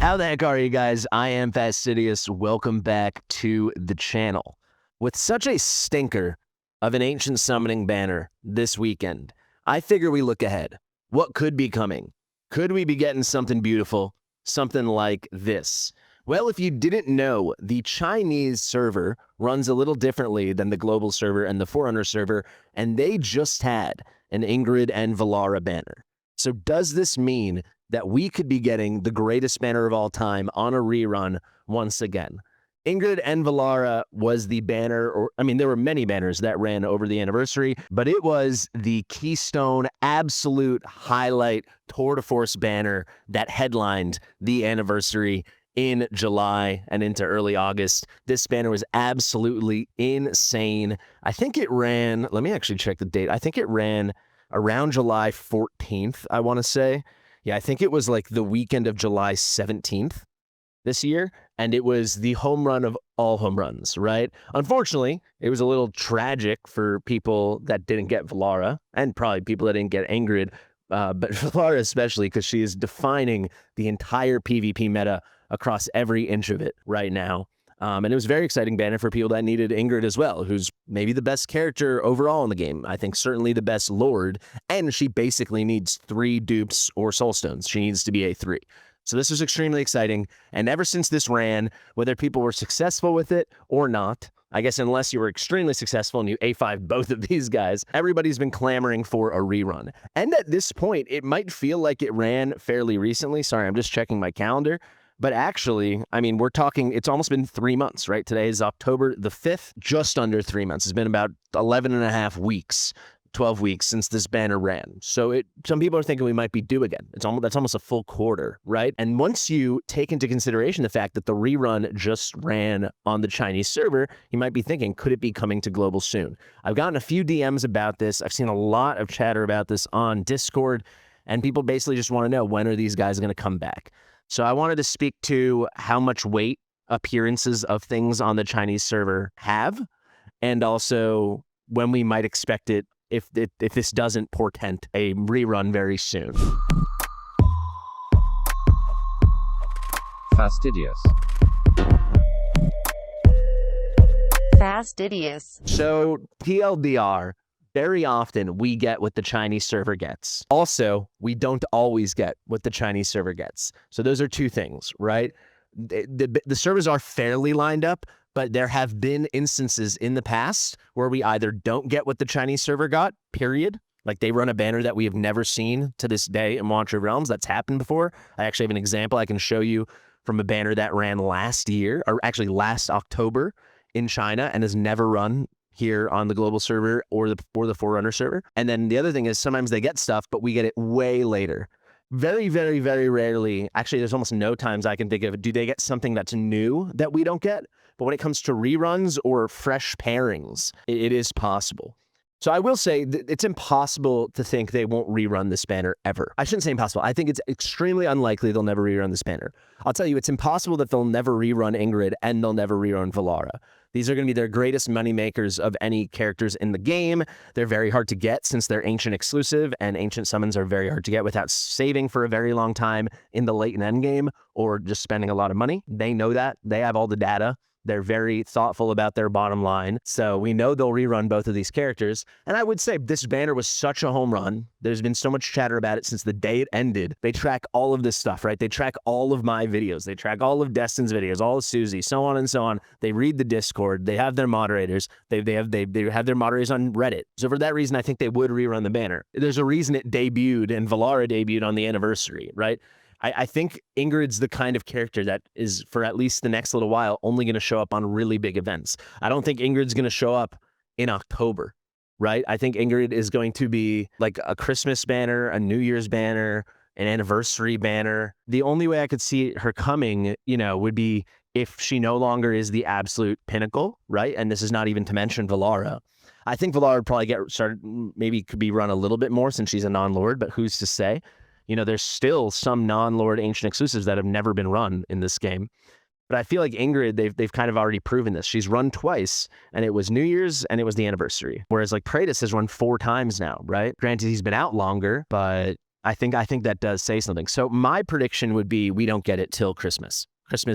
How the heck are you guys? I am Fastidious. Welcome back to the channel. With such a stinker of an ancient summoning banner this weekend, I figure we look ahead. What could be coming? Could we be getting something beautiful? Something like this? Well, if you didn't know, the Chinese server runs a little differently than the global server and the Forerunner server, and they just had an Ingrid and Valara banner. So does this mean that we could be getting the greatest banner of all time on a rerun once again? Ingrid and Valara was the banner, there were many banners that ran over the anniversary, but it was the keystone, absolute highlight tour de force banner that headlined the anniversary in July and into early August. This banner was absolutely insane. I think it ran, let me actually check the date. I think it ran around July 14th, I want to say. Yeah, I think it was like the weekend of July 17th this year, and it was the home run of all home runs, right? Unfortunately, it was a little tragic for people that didn't get Valara, and probably people that didn't get Ingrid, but Valara especially, because she is defining the entire PvP meta across every inch of it right now. And it was a very exciting banner for people that needed Ingrid as well, who's maybe the best character overall in the game. I think certainly the best Lord, and she basically needs 3 dupes or soulstones. She needs to be A3. So this was extremely exciting, and ever since this ran, whether people were successful with it or not, I guess unless you were extremely successful and you A5 both of these guys, everybody's been clamoring for a rerun. And at this point, it might feel like it ran fairly recently. Sorry, I'm just checking my calendar. But actually, we're talking, it's almost been 3 months, right? Today is October the 5th, just under 3 months. It's been about 11 and a half weeks, 12 weeks since this banner ran. So some people are thinking we might be due again. That's almost a full quarter, right? And once you take into consideration the fact that the rerun just ran on the Chinese server, you might be thinking, could it be coming to global soon? I've gotten a few DMs about this. I've seen a lot of chatter about this on Discord, and people basically just want to know, when are these guys going to come back? So I wanted to speak to how much weight appearances of things on the Chinese server have, and also when we might expect it if this doesn't portend a rerun very soon. Fastidious. Fastidious. So TLDR, very often we get what the Chinese server gets. Also, we don't always get what the Chinese server gets. So those are two things, right? The servers are fairly lined up, but there have been instances in the past where we either don't get what the Chinese server got, period. Like they run a banner that we have never seen to this day in Watcher of Realms. That's happened before. I actually have an example I can show you from a banner that ran last year, or actually last October in China, and has never run here on the global server or the Forerunner server. And then the other thing is sometimes they get stuff, but we get it way later. Very, very, very rarely, actually there's almost no times I can think of, do they get something that's new that we don't get? But when it comes to reruns or fresh pairings, it is possible. So I will say it's impossible to think they won't rerun this banner ever. I shouldn't say impossible. I think it's extremely unlikely they'll never rerun this banner. I'll tell you, it's impossible that they'll never rerun Ingrid and they'll never rerun Valara. These are going to be their greatest money makers of any characters in the game. They're very hard to get since they're ancient exclusive, and ancient summons are very hard to get without saving for a very long time in the late and end game or just spending a lot of money. They know that. They have all the data. They're very thoughtful about their bottom line. So we know they'll rerun both of these characters. And I would say this banner was such a home run. There's been so much chatter about it since the day it ended. They track all of this stuff, right? They track all of my videos. They track all of Destin's videos, all of Susie, so on and so on. They read the Discord. They have their moderators. They have their moderators on Reddit. So for that reason, I think they would rerun the banner. There's a reason it debuted and Valara debuted on the anniversary, right? I think Ingrid's the kind of character that is, for at least the next little while, only going to show up on really big events. I don't think Ingrid's going to show up in October, right? I think Ingrid is going to be like a Christmas banner, a New Year's banner, an anniversary banner. The only way I could see her coming, would be if she no longer is the absolute pinnacle, right? And this is not even to mention Valara. I think Valara would probably get started, maybe could be run a little bit more since she's a non-lord, but who's to say? There's still some non-lord ancient exclusives that have never been run in this game. But I feel like Ingrid, they've kind of already proven this. She's run twice, and it was New Year's and it was the anniversary. Whereas like Praetus has run 4 times now, right? Granted, he's been out longer, but I think that does say something. So my prediction would be we don't get it till Christmas,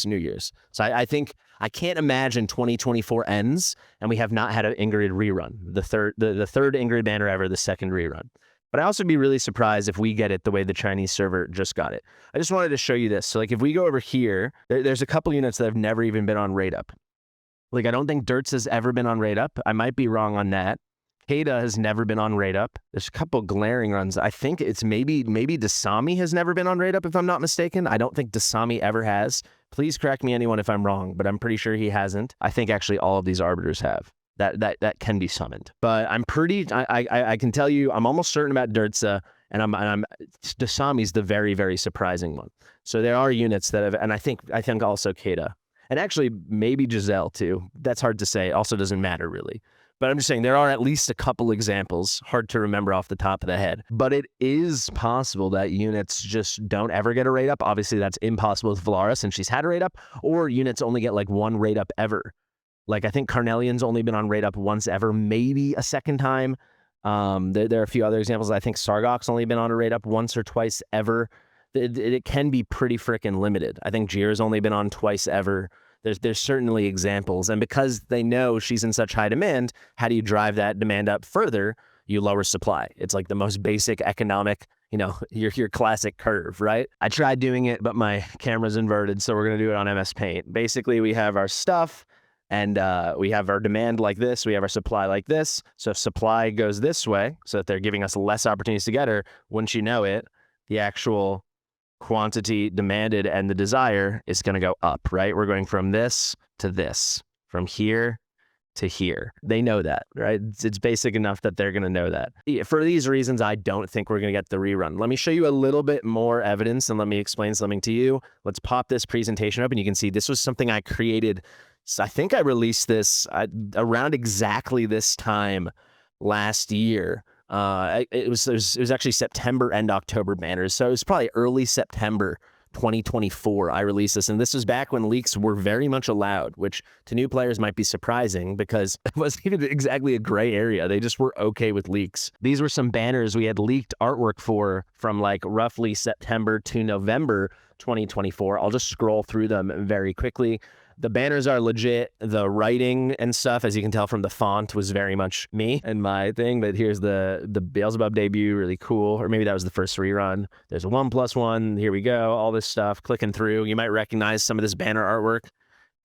New Year's. So I think I can't imagine 2024 ends and we have not had an Ingrid rerun, the third Ingrid banner ever, the second rerun. But I also be really surprised if we get it the way the Chinese server just got it. I just wanted to show you this. So like if we go over here, there's a couple units that have never even been on rate up. Like I don't think Dirt's has ever been on rate up. I might be wrong on that. Kada has never been on rate up. There's a couple glaring runs. I think it's maybe Dasami has never been on rate up if I'm not mistaken. I don't think Dasami ever has. Please correct me anyone if I'm wrong, but I'm pretty sure he hasn't. I think actually all of these arbiters have. That can be summoned. But I'm I can tell you I'm almost certain about Dirtsa, and I'm Dasami's the very, very surprising one. So there are units that have, and I think also Kada. And actually maybe Giselle too. That's hard to say. It also doesn't matter really. But I'm just saying there are at least a couple examples, hard to remember off the top of the head. But it is possible that units just don't ever get a rate up. Obviously, that's impossible with Valara since she's had a rate up, or units only get like one rate up ever. Like I think Carnelian's only been on rate up once ever, maybe a second time. There are a few other examples. I think Sargok's only been on a rate up once or twice ever. It can be pretty freaking limited. I think Jira's only been on twice ever. There's certainly examples. And because they know she's in such high demand, how do you drive that demand up further? You lower supply. It's like the most basic economic, your classic curve, right? I tried doing it, but my camera's inverted, so we're going to do it on MS Paint. Basically, we have our stuff, and we have our demand like this. We have our supply like this. So if supply goes this way, so that they're giving us less opportunities to get her, wouldn't you know it, the actual quantity demanded and the desire is going to go up, right? We're going from this to this, from here to here. They know that, right? It's basic enough that they're going to know that. For these reasons, I don't think we're going to get the rerun. Let me show you a little bit more evidence and let me explain something to you. Let's pop this presentation up and you can see this was something I created. So I think I released this around exactly this time last year. It was actually September and October banners. So it was probably early September 2024 I released this. And this was back when leaks were very much allowed, which to new players might be surprising because it wasn't even exactly a gray area. They just were okay with leaks. These were some banners we had leaked artwork for from like roughly September to November 2024. I'll just scroll through them very quickly. The banners are legit. The writing and stuff, as you can tell from the font, was very much me and my thing. But here's the Beelzebub debut, really cool. Or maybe that was the first rerun. There's a 1+1. Here we go. All this stuff. Clicking through. You might recognize some of this banner artwork.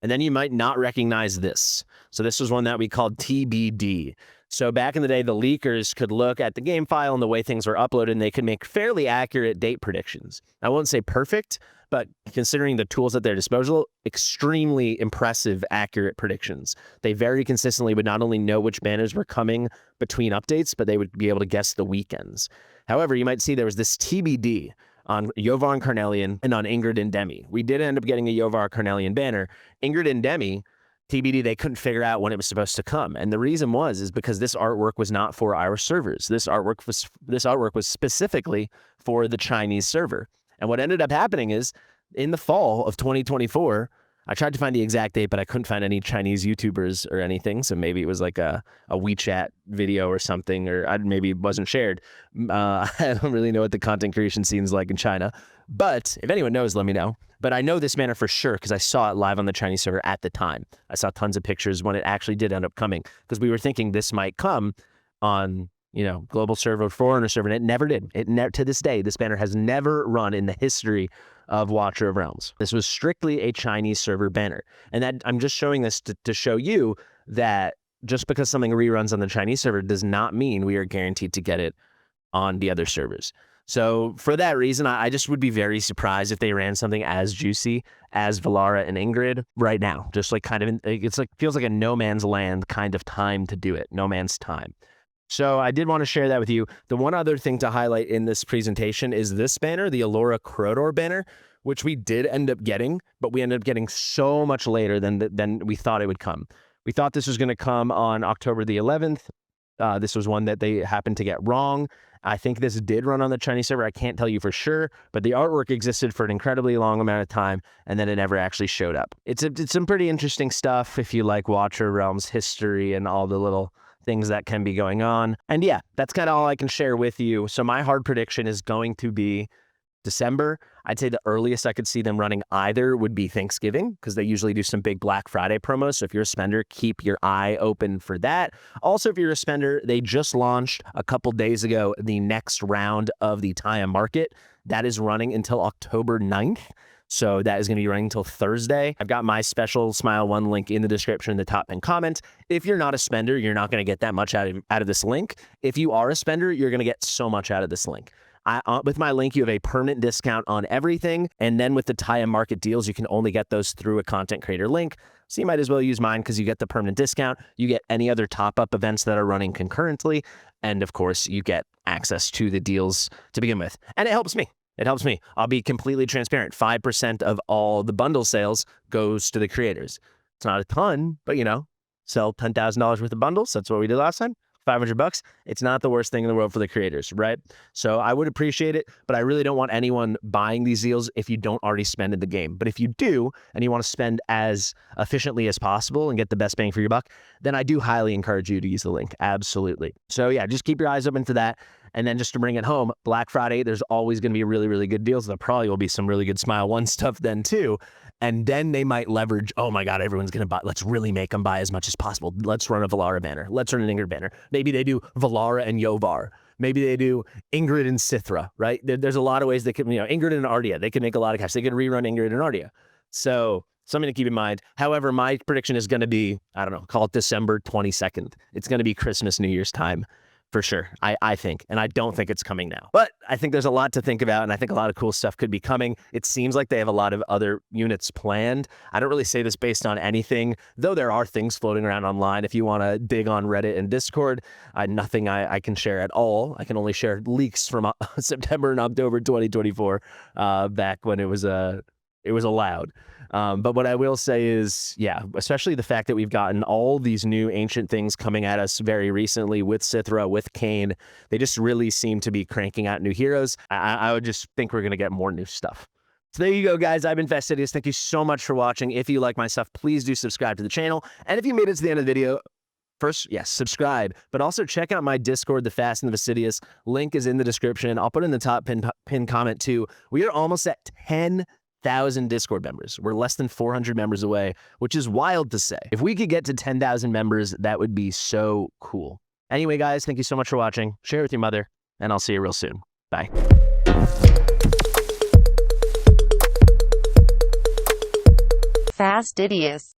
And then you might not recognize this. So this was one that we called TBD. So back in the day, the leakers could look at the game file and the way things were uploaded, and they could make fairly accurate date predictions. I won't say perfect, but considering the tools at their disposal, extremely impressive, accurate predictions. They very consistently would not only know which banners were coming between updates, but they would be able to guess the weekends. However, you might see there was this TBD on Yovar and Carnelian and on Ingrid and Demi. We did end up getting a Yovar Carnelian banner. Ingrid and Demi, TBD, they couldn't figure out when it was supposed to come. And the reason is because this artwork was not for our servers. This artwork was specifically for the Chinese server. And what ended up happening is in the fall of 2024, I tried to find the exact date, but I couldn't find any Chinese YouTubers or anything. So maybe it was like a WeChat video or something, or maybe it wasn't shared. I don't really know what the content creation scene is like in China. But if anyone knows, let me know. But I know this banner for sure because I saw it live on the Chinese server at the time. I saw tons of pictures when it actually did end up coming because we were thinking this might come on, global server, Forerunner server, and it never did. To this day, this banner has never run in the history of Watcher of Realms. This was strictly a Chinese server banner. And that I'm just showing this to show you that just because something reruns on the Chinese server does not mean we are guaranteed to get it on the other servers. So for that reason, I just would be very surprised if they ran something as juicy as Valara and Ingrid right now. Just like feels like a no man's land kind of time to do it. No man's time. So I did want to share that with you. The one other thing to highlight in this presentation is this banner, the Allura Corridor banner, which we did end up getting, but we ended up getting so much later than we thought it would come. We thought this was going to come on October the 11th. This was one that they happened to get wrong. I think this did run on the Chinese server. I can't tell you for sure, but the artwork existed for an incredibly long amount of time, and then it never actually showed up. It's some pretty interesting stuff if you like Watcher Realms history and all the little things that can be going on. And yeah, that's kind of all I can share with you. So my hard prediction is going to be December. I'd say the earliest I could see them running either would be Thanksgiving, because they usually do some big Black Friday promos. So if you're a spender, keep your eye open for that. Also, if you're a spender, they just launched a couple days ago the next round of the Taya market. That is running until October 9th. So that is going to be running until Thursday. I've got my special Smile 1 link in the description in the top pinned comment. If you're not a spender, you're not going to get that much out of this link. If you are a spender, you're going to get so much out of this link. With my link, you have a permanent discount on everything. And then with the Taya market deals, you can only get those through a content creator link. So you might as well use mine because you get the permanent discount. You get any other top-up events that are running concurrently. And of course, you get access to the deals to begin with. And it helps me. It helps me. I'll be completely transparent. 5% of all the bundle sales goes to the creators. It's not a ton, but sell $10,000 worth of bundles. That's what we did last time. $500. It's not the worst thing in the world for the creators, right? So I would appreciate it, but I really don't want anyone buying these deals if you don't already spend in the game. But if you do, and you want to spend as efficiently as possible and get the best bang for your buck, then I do highly encourage you to use the link. Absolutely. So yeah, just keep your eyes open for that. And then just to bring it home, Black Friday, there's always going to be really, really good deals. There probably will be some really good Smile 1 stuff then too. And then they might leverage, oh my God, everyone's going to buy. Let's really make them buy as much as possible. Let's run a Valara banner. Let's run an Ingrid banner. Maybe they do Valara and Yovar. Maybe they do Ingrid and Sithra, right? There's a lot of ways they could, Ingrid and Ardia. They could make a lot of cash. They could rerun Ingrid and Ardia. So something to keep in mind. However, my prediction is going to be, I don't know, call it December 22nd. It's going to be Christmas, New Year's time. For sure, I think, and I don't think it's coming now. But I think there's a lot to think about, and I think a lot of cool stuff could be coming. It seems like they have a lot of other units planned. I don't really say this based on anything, though there are things floating around online. If you want to dig on Reddit and Discord, nothing I can share at all. I can only share leaks from September and October 2024, back when it was allowed. But what I will say is, yeah, especially the fact that we've gotten all these new ancient things coming at us very recently with Sithra, with Kayn. They just really seem to be cranking out new heroes. I would just think we're going to get more new stuff. So there you go, guys. I've been Fastidious. Thank you so much for watching. If you like my stuff, please do subscribe to the channel. And if you made it to the end of the video, first, yes, subscribe, but also check out my Discord, the Fast and the Fastidious. Link is in the description. I'll put it in the top pin comment too. We are almost at 10,000 Discord members. We're less than 400 members away, which is wild to say. If we could get to 10,000 members, that would be so cool. Anyway, guys, thank you so much for watching. Share with your mother, and I'll see you real soon. Bye. Fastidious.